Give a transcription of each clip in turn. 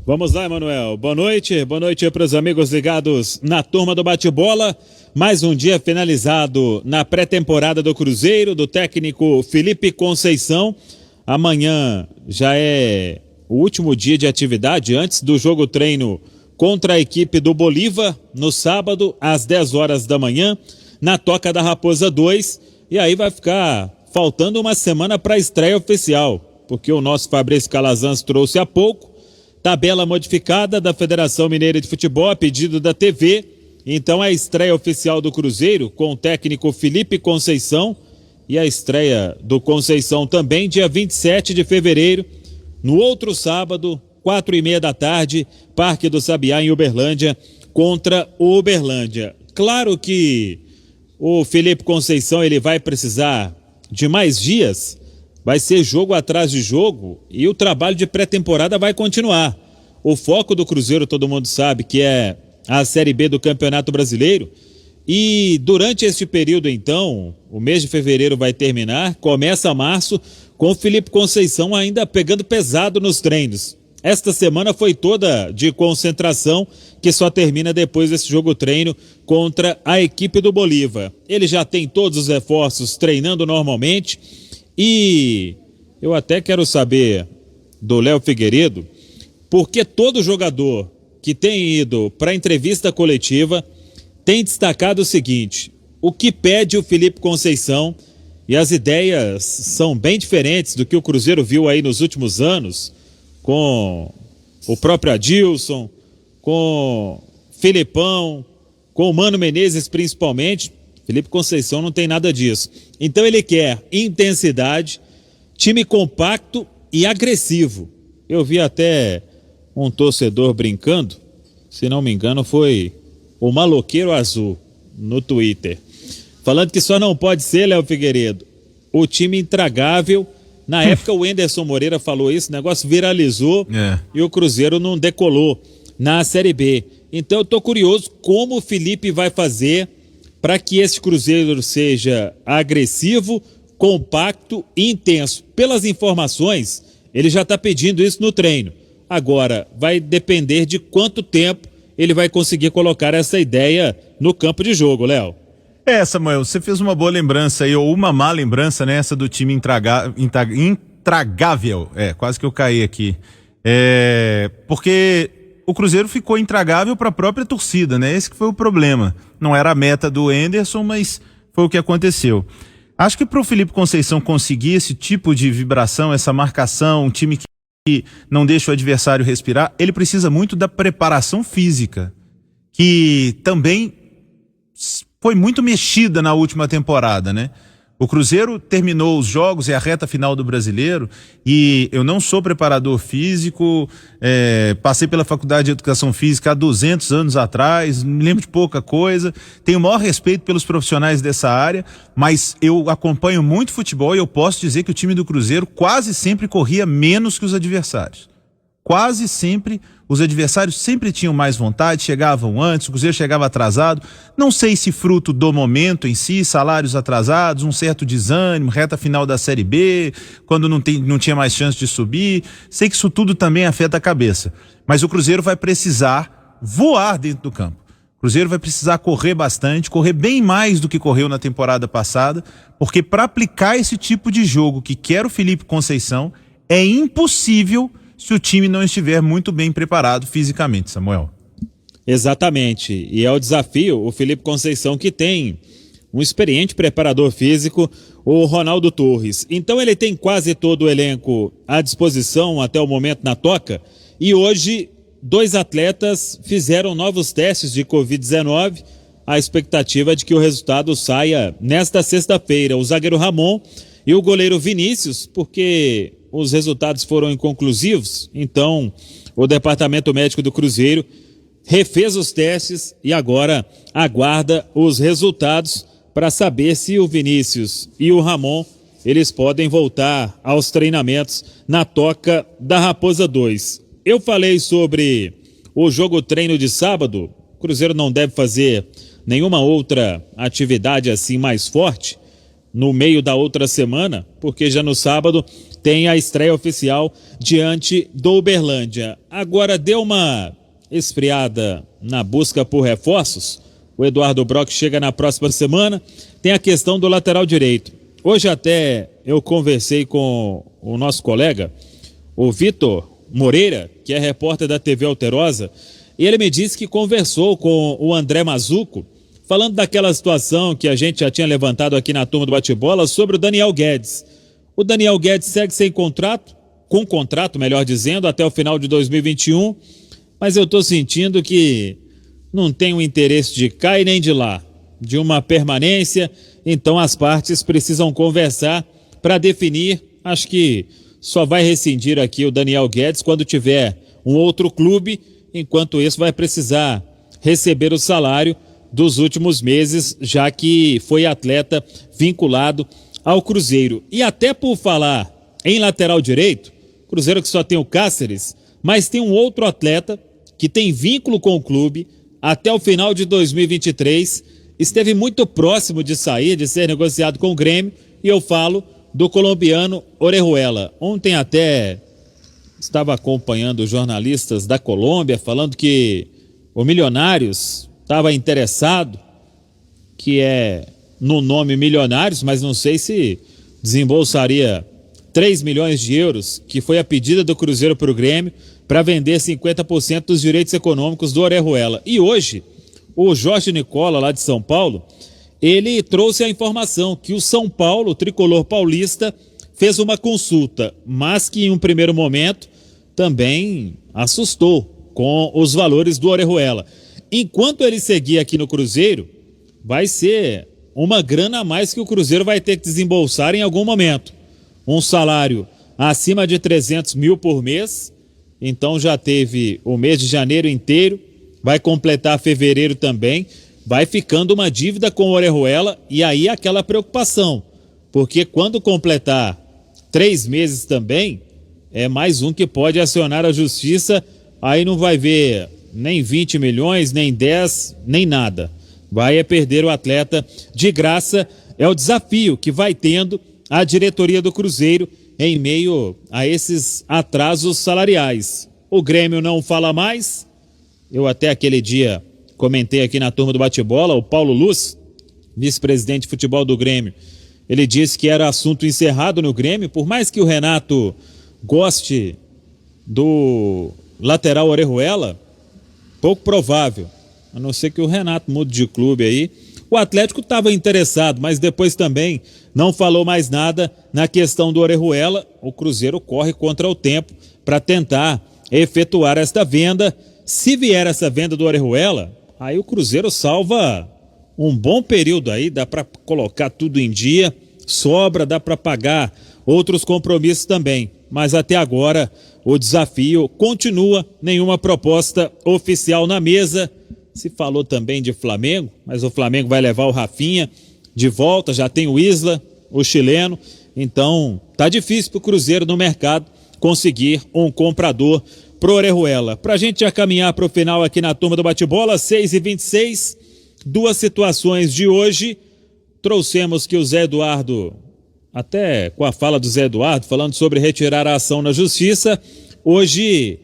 Vamos lá, Emanuel. Boa noite para os amigos ligados na turma do bate-bola. Mais um dia finalizado na pré-temporada do Cruzeiro, do técnico Felipe Conceição. Amanhã já é o último dia de atividade antes do jogo treino contra a equipe do Bolívar, no sábado, às 10 horas da manhã, na Toca da Raposa 2. E aí vai ficar faltando uma semana para a estreia oficial, porque o nosso Fabrício Calazans trouxe há pouco tabela modificada da Federação Mineira de Futebol a pedido da TV. Então a estreia oficial do Cruzeiro com o técnico Felipe Conceição, e a estreia do Conceição também dia 27 de fevereiro, no outro sábado, 4h30 da tarde, Parque do Sabiá em Uberlândia, contra o Uberlândia. Claro que o Felipe Conceição ele vai precisar de mais dias. Vai ser jogo atrás de jogo e o trabalho de pré-temporada vai continuar. O foco do Cruzeiro, todo mundo sabe que é a Série B do Campeonato Brasileiro. E durante este período, então, o mês de fevereiro vai terminar, começa março, com o Felipe Conceição ainda pegando pesado nos treinos. Esta semana foi toda de concentração, que só termina depois desse jogo treino contra a equipe do Bolívar. Ele já tem todos os reforços treinando normalmente. E eu até quero saber do Léo Figueiredo, porque todo jogador que tem ido para a entrevista coletiva tem destacado o seguinte: o que pede o Felipe Conceição, e as ideias são bem diferentes do que o Cruzeiro viu aí nos últimos anos, com o próprio Adilson, com Filipão, com o Mano Menezes principalmente. Felipe Conceição não tem nada disso. Então ele quer intensidade, time compacto e agressivo. Eu vi até um torcedor brincando, se não me engano foi o Maloqueiro Azul no Twitter, falando que só não pode ser, Léo Figueiredo, o time intragável. Na época o Enderson Moreira falou isso, o negócio viralizou e o Cruzeiro não decolou na Série B. Então eu tô curioso como o Felipe vai fazer para que esse Cruzeiro seja agressivo, compacto e intenso. Pelas informações, ele já está pedindo isso no treino. Agora, vai depender de quanto tempo ele vai conseguir colocar essa ideia no campo de jogo, Léo. Samuel, você fez uma boa lembrança aí, ou uma má lembrança, né? Essa do time intragável. Quase que eu caí aqui. Porque o Cruzeiro ficou intragável para a própria torcida, né? Esse que foi o problema. Não era a meta do Enderson, mas foi o que aconteceu. Acho que para o Felipe Conceição conseguir esse tipo de vibração, essa marcação, um time que não deixa o adversário respirar, ele precisa muito da preparação física, que também foi muito mexida na última temporada, né? O Cruzeiro terminou os jogos, a reta final do Brasileiro, e eu não sou preparador físico, passei pela Faculdade de Educação Física há 200 anos atrás, me lembro de pouca coisa, tenho o maior respeito pelos profissionais dessa área, mas eu acompanho muito futebol e eu posso dizer que o time do Cruzeiro quase sempre corria menos que os adversários. Quase sempre, os adversários sempre tinham mais vontade, chegavam antes, o Cruzeiro chegava atrasado. Não sei se fruto do momento em si, salários atrasados, um certo desânimo, reta final da Série B, quando não tinha mais chance de subir. Sei que isso tudo também afeta a cabeça. Mas o Cruzeiro vai precisar voar dentro do campo. O Cruzeiro vai precisar correr bastante, correr bem mais do que correu na temporada passada, porque para aplicar esse tipo de jogo que quer o Felipe Conceição, é impossível se o time não estiver muito bem preparado fisicamente, Samuel. Exatamente, e é o desafio, o Felipe Conceição, que tem um experiente preparador físico, o Ronaldo Torres. Então ele tem quase todo o elenco à disposição até o momento na Toca, e hoje 2 atletas fizeram novos testes de Covid-19, a expectativa é de que o resultado saia nesta sexta-feira. O zagueiro Ramon e o goleiro Vinícius, porque os resultados foram inconclusivos, então o departamento médico do Cruzeiro refez os testes e agora aguarda os resultados para saber se o Vinícius e o Ramon eles podem voltar aos treinamentos na Toca da Raposa 2. Eu falei sobre o jogo treino de sábado, o Cruzeiro não deve fazer nenhuma outra atividade assim mais forte, no meio da outra semana, porque já no sábado tem a estreia oficial diante do Uberlândia. Agora deu uma esfriada na busca por reforços. O Eduardo Brock chega na próxima semana. Tem a questão do lateral direito. Hoje até eu conversei com o nosso colega, o Vitor Moreira, que é repórter da TV Alterosa, e ele me disse que conversou com o André Mazuco, falando daquela situação que a gente já tinha levantado aqui na turma do bate-bola sobre o Daniel Guedes. O Daniel Guedes segue sem contrato, com contrato, melhor dizendo, até o final de 2021, mas eu estou sentindo que não tem o interesse de cá e nem de lá, de uma permanência, então as partes precisam conversar para definir. Acho que só vai rescindir aqui o Daniel Guedes quando tiver um outro clube, enquanto isso vai precisar receber o salário dos últimos meses, já que foi atleta vinculado ao Cruzeiro. E até por falar em lateral direito, Cruzeiro que só tem o Cáceres, mas tem um outro atleta que tem vínculo com o clube até o final de 2023, esteve muito próximo de sair, de ser negociado com o Grêmio, e eu falo do colombiano Orejuela. Ontem até estava acompanhando os jornalistas da Colômbia falando que o Milionários estava interessado, que é no nome Milionários, mas não sei se desembolsaria 3 milhões de euros, que foi a pedida do Cruzeiro para o Grêmio, para vender 50% dos direitos econômicos do Orejuela. E hoje, o Jorge Nicola, lá de São Paulo, ele trouxe a informação que o São Paulo, o tricolor paulista, fez uma consulta, mas que em um primeiro momento também assustou com os valores do Orejuela. Enquanto ele seguir aqui no Cruzeiro, vai ser uma grana a mais que o Cruzeiro vai ter que desembolsar em algum momento. Um salário acima de 300 mil por mês, então já teve o mês de janeiro inteiro, vai completar fevereiro também, vai ficando uma dívida com o Orejuela, e aí aquela preocupação, porque quando completar 3 meses também, é mais um que pode acionar a justiça, aí não vai ver nem 20 milhões, nem 10, nem nada. Vai perder o atleta de graça, é o desafio que vai tendo a diretoria do Cruzeiro em meio a esses atrasos salariais. O Grêmio não fala mais. Eu até aquele dia comentei aqui na turma do bate-bola, o Paulo Luz, vice-presidente de futebol do Grêmio, ele disse que era assunto encerrado no Grêmio, por mais que o Renato goste do lateral Orejuela, pouco provável, a não ser que o Renato mude de clube aí. O Atlético estava interessado, mas depois também não falou mais nada na questão do Orejuela. O Cruzeiro corre contra o tempo para tentar efetuar esta venda. Se vier essa venda do Orejuela, aí o Cruzeiro salva um bom período aí, dá para colocar tudo em dia, sobra, dá para pagar outros compromissos também. Mas até agora o desafio continua, nenhuma proposta oficial na mesa. Se falou também de Flamengo, mas o Flamengo vai levar o Rafinha de volta, já tem o Isla, o chileno, então tá difícil pro Cruzeiro no mercado conseguir um comprador pro Orejuela. Pra gente já caminhar pro final aqui na turma do bate-bola, 6h26, duas situações de hoje. Trouxemos que o Zé Eduardo, até com a fala do Zé Eduardo, falando sobre retirar a ação na justiça, hoje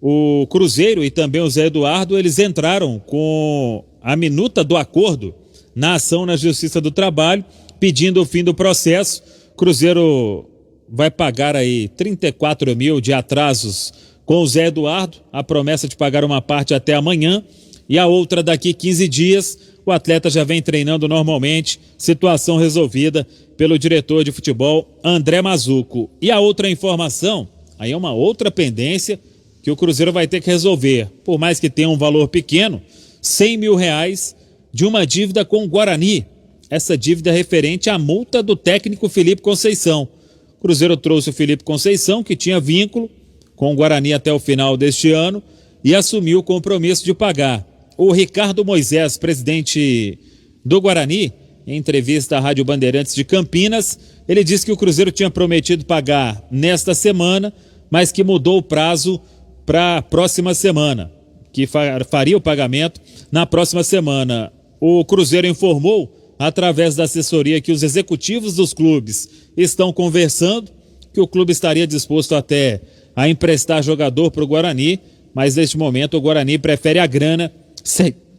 o Cruzeiro e também o Zé Eduardo, eles entraram com a minuta do acordo na ação na Justiça do Trabalho, pedindo o fim do processo. Cruzeiro vai pagar aí 34 mil de atrasos com o Zé Eduardo, a promessa de pagar uma parte até amanhã e a outra daqui 15 dias. O atleta já vem treinando normalmente, situação resolvida pelo diretor de futebol André Mazuco. E a outra informação, aí é uma outra pendência que o Cruzeiro vai ter que resolver, por mais que tenha um valor pequeno, 100 mil reais de uma dívida com o Guarani. Essa dívida é referente à multa do técnico Felipe Conceição. O Cruzeiro trouxe o Felipe Conceição, que tinha vínculo com o Guarani até o final deste ano, e assumiu o compromisso de pagar. O Ricardo Moisés, presidente do Guarani, em entrevista à Rádio Bandeirantes de Campinas, ele disse que o Cruzeiro tinha prometido pagar nesta semana, mas que mudou o prazo para a próxima semana, que faria o pagamento na próxima semana. O Cruzeiro informou através da assessoria, que os executivos dos clubes estão conversando, que o clube estaria disposto até a emprestar jogador para o Guarani, mas neste momento o Guarani prefere a grana,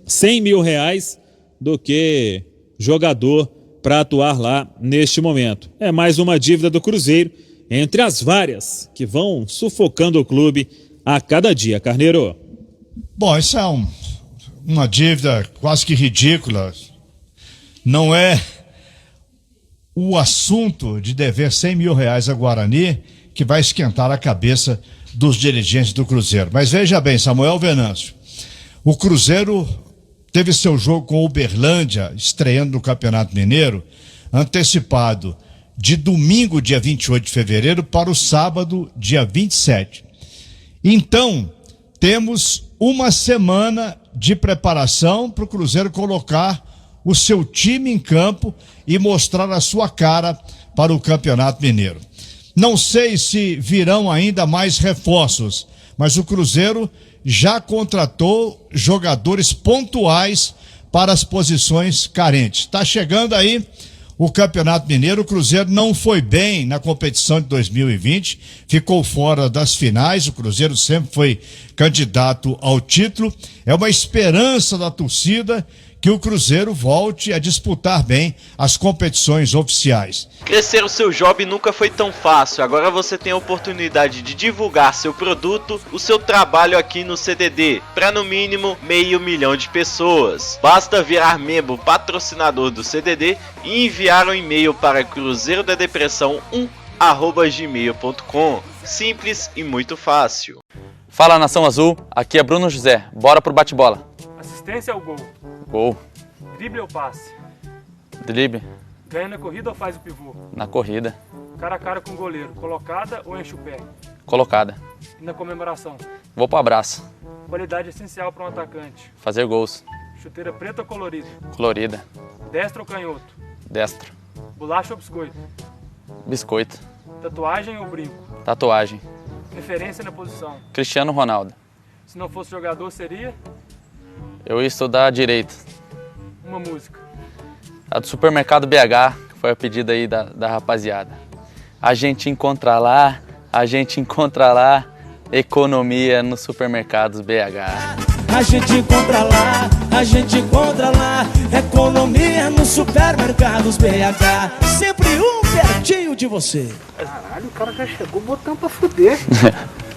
100 mil reais, do que jogador para atuar lá neste momento. É mais uma dívida do Cruzeiro, entre as várias que vão sufocando o clube a cada dia. Carneiro. Bom, isso é uma dívida quase que ridícula. Não é o assunto de dever 100 mil reais a Guarani que vai esquentar a cabeça dos dirigentes do Cruzeiro. Mas veja bem, Samuel Venâncio, o Cruzeiro teve seu jogo com o Uberlândia, estreando no Campeonato Mineiro, antecipado de domingo, dia 28 de fevereiro, para o sábado, dia 27. Então, temos uma semana de preparação para o Cruzeiro colocar o seu time em campo e mostrar a sua cara para o Campeonato Mineiro. Não sei se virão ainda mais reforços, mas o Cruzeiro já contratou jogadores pontuais para as posições carentes. Está chegando aí o Campeonato Mineiro. O Cruzeiro não foi bem na competição de 2020, ficou fora das finais. O Cruzeiro sempre foi candidato ao título. É uma esperança da torcida que o Cruzeiro volte a disputar bem as competições oficiais. Crescer o seu job nunca foi tão fácil. Agora você tem a oportunidade de divulgar seu produto, o seu trabalho aqui no CDD, para no mínimo 500 mil de pessoas. Basta virar membro patrocinador do CDD e enviar um e-mail para cruzeirodadepressão1@gmail.com. Simples e muito fácil. Fala, Nação Azul, aqui é Bruno José, bora pro bate-bola. Assistência ao gol. Gol. Drible ou passe? Drible. Ganha na corrida ou faz o pivô? Na corrida. Cara a cara com o goleiro, colocada ou enche o pé? Colocada. E na comemoração? Vou pro abraço. Qualidade essencial para um atacante? Fazer gols. Chuteira preta ou colorida? Colorida. Destro ou canhoto? Destro. Bolacha ou biscoito? Biscoito. Tatuagem ou brinco? Tatuagem. Referência na posição? Cristiano Ronaldo. Se não fosse jogador, seria? Eu ia estudar Direito. Uma música? A do Supermercado BH, que foi a pedida aí da rapaziada. A gente encontra lá, economia nos supermercados BH. A gente encontra lá, economia nos supermercados BH. Sempre um pertinho de você. Caralho, o cara já chegou botando pra fuder.